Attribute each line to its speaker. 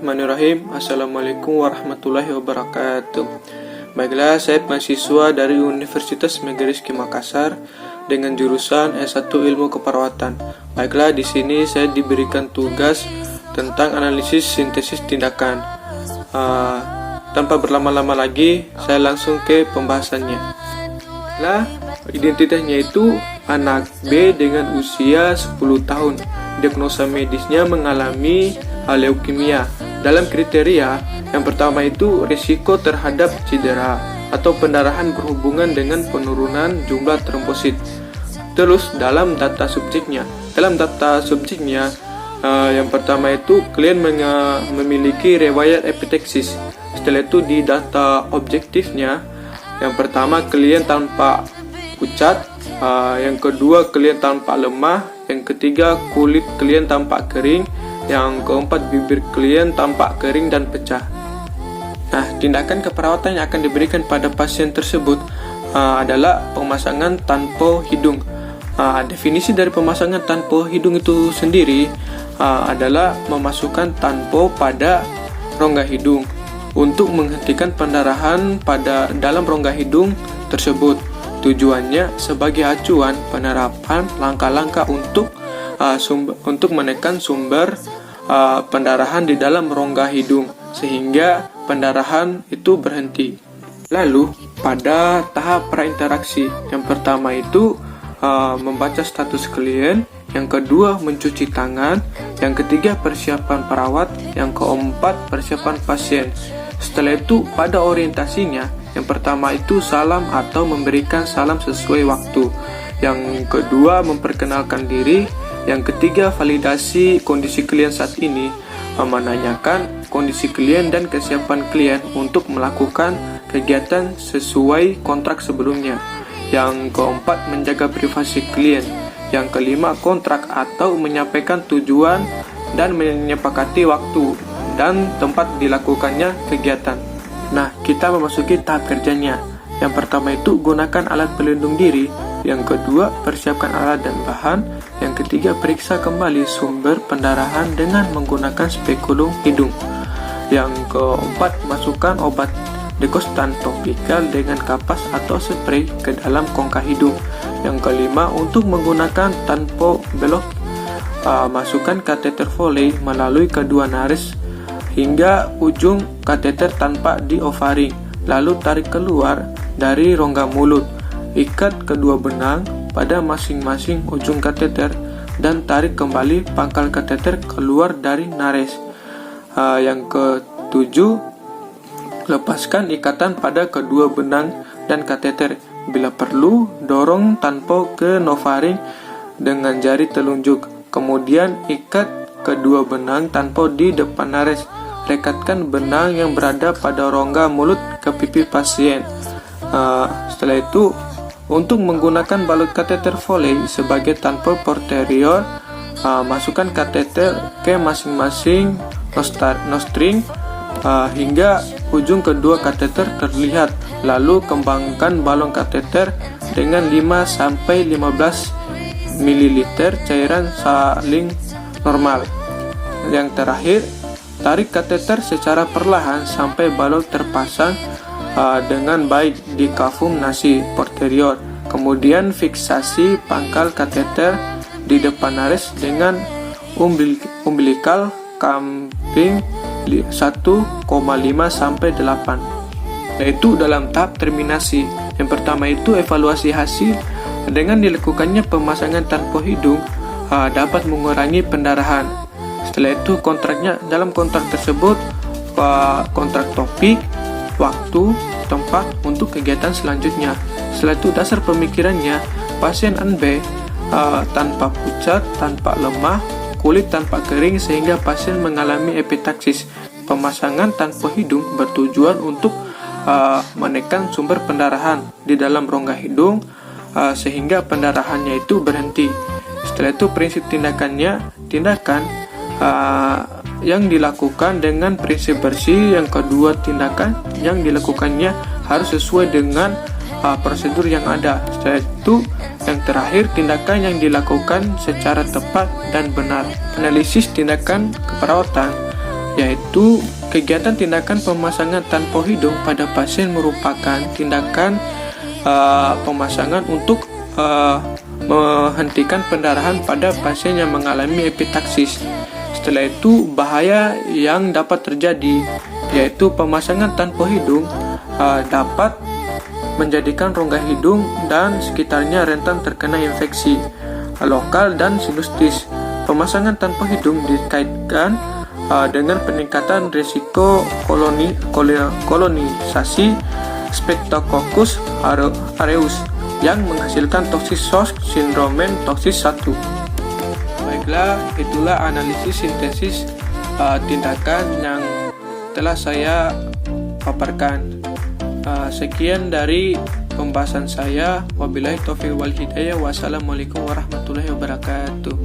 Speaker 1: Bismillahirrahmanirrahim. Assalamualaikum warahmatullahi wabarakatuh. Baiklah, saya mahasiswa dari Universitas Negeri Rizky Makassar dengan jurusan S1 Ilmu Keperawatan. Baiklah, di sini saya diberikan tugas tentang analisis sintesis tindakan. Tanpa berlama-lama lagi, saya langsung ke pembahasannya. Nah, identitasnya itu anak B dengan usia 10 tahun. Diagnosa medisnya mengalami leukemia. Dalam kriteria, yang pertama itu risiko terhadap cedera atau pendarahan berhubungan dengan penurunan jumlah trombosit. Terus dalam data subjeknya, yang pertama itu klien memiliki riwayat epiteksis. Setelah itu di data objektifnya, yang pertama klien tanpa pucat, yang kedua klien tanpa lemah, yang ketiga kulit klien tampak kering, yang keempat bibir klien tampak kering dan pecah. Nah, tindakan keperawatan yang akan diberikan pada pasien tersebut adalah pemasangan tanpa hidung. Definisi dari pemasangan tanpa hidung itu sendiri adalah memasukkan tanpa pada rongga hidung untuk menghentikan pendarahan pada dalam rongga hidung tersebut. Tujuannya sebagai acuan penerapan langkah-langkah untuk menekan sumber pendarahan di dalam rongga hidung sehingga pendarahan itu berhenti. Lalu pada tahap prainteraksi, yang pertama itu membaca status klien, yang kedua mencuci tangan, yang ketiga persiapan perawat, yang keempat persiapan pasien. Setelah itu pada orientasinya, yang pertama itu salam atau memberikan salam sesuai waktu, yang kedua memperkenalkan diri, yang ketiga validasi kondisi klien saat ini, menanyakan kondisi klien dan kesiapan klien untuk melakukan kegiatan sesuai kontrak sebelumnya, yang keempat menjaga privasi klien, yang kelima kontrak atau menyampaikan tujuan dan menyepakati waktu dan tempat dilakukannya kegiatan. Nah, kita memasuki tahap kerjanya. Yang pertama itu gunakan alat pelindung diri, yang kedua persiapkan alat dan bahan, yang ketiga periksa kembali sumber pendarahan dengan menggunakan spekulum hidung, yang keempat masukkan obat dekostan topikal dengan kapas atau spray ke dalam kongka hidung, yang kelima untuk menggunakan tanpa belok, masukkan kateter Foley melalui kedua nares hingga ujung kateter tanpa diovaring, lalu tarik keluar dari rongga mulut, ikat kedua benang pada masing-masing ujung kateter dan tarik kembali pangkal kateter keluar dari nares. Yang ketujuh, lepaskan ikatan pada kedua benang dan kateter. Bila perlu, dorong tanpa ke novaring dengan jari telunjuk. Kemudian ikat kedua benang tanpa di depan nares. Rekatkan benang yang berada pada rongga mulut ke pipi pasien. Setelah itu, untuk menggunakan balut kateter Foley sebagai tanpa posterior, masukkan kateter ke masing-masing nostring hingga ujung kedua kateter terlihat. Lalu kembangkan balon kateter dengan 5-15 ml cairan saling normal. Yang terakhir, tarik kateter secara perlahan sampai balon terpasang dengan baik di kafum nasi posterior. Kemudian fiksasi pangkal kateter di depan nares dengan umbilical clamping 1,5 sampai 8, yaitu dalam tahap terminasi. Yang pertama itu evaluasi hasil. Dengan dilakukannya pemasangan tanpa hidung dapat mengurangi pendarahan. Setelah itu kontraknya, dalam kontrak tersebut kontrak topik, waktu, tempat untuk kegiatan selanjutnya. Setelah itu dasar pemikirannya, pasien NB tanpa pucat, tanpa lemah, kulit tanpa kering sehingga pasien mengalami epitaksis. Pemasangan tanpa hidung bertujuan untuk menekan sumber pendarahan di dalam rongga hidung sehingga pendarahannya itu berhenti. Setelah itu prinsip tindakan yang dilakukan dengan prinsip bersih. Yang kedua, tindakan yang dilakukannya harus sesuai dengan prosedur yang ada. Setelah itu, yang terakhir, tindakan yang dilakukan secara tepat dan benar. Analisis tindakan keperawatan yaitu kegiatan tindakan pemasangan tanpa hidung pada pasien merupakan tindakan pemasangan untuk menghentikan pendarahan pada pasien yang mengalami epitaksis. Setelah itu, bahaya yang dapat terjadi, yaitu pemasangan tanpa hidung dapat menjadikan rongga hidung dan sekitarnya rentan terkena infeksi lokal dan sinustis. Pemasangan tanpa hidung dikaitkan dengan peningkatan risiko kolonisasi Streptococcus aureus yang menghasilkan Toxosis sindromen Toxis 1. Baiklah, itulah analisis sintesis tindakan yang telah saya paparkan. Sekian dari pembahasan saya. Wabillahi taufiq wal hidayah. Wassalamualaikum warahmatullahi wabarakatuh.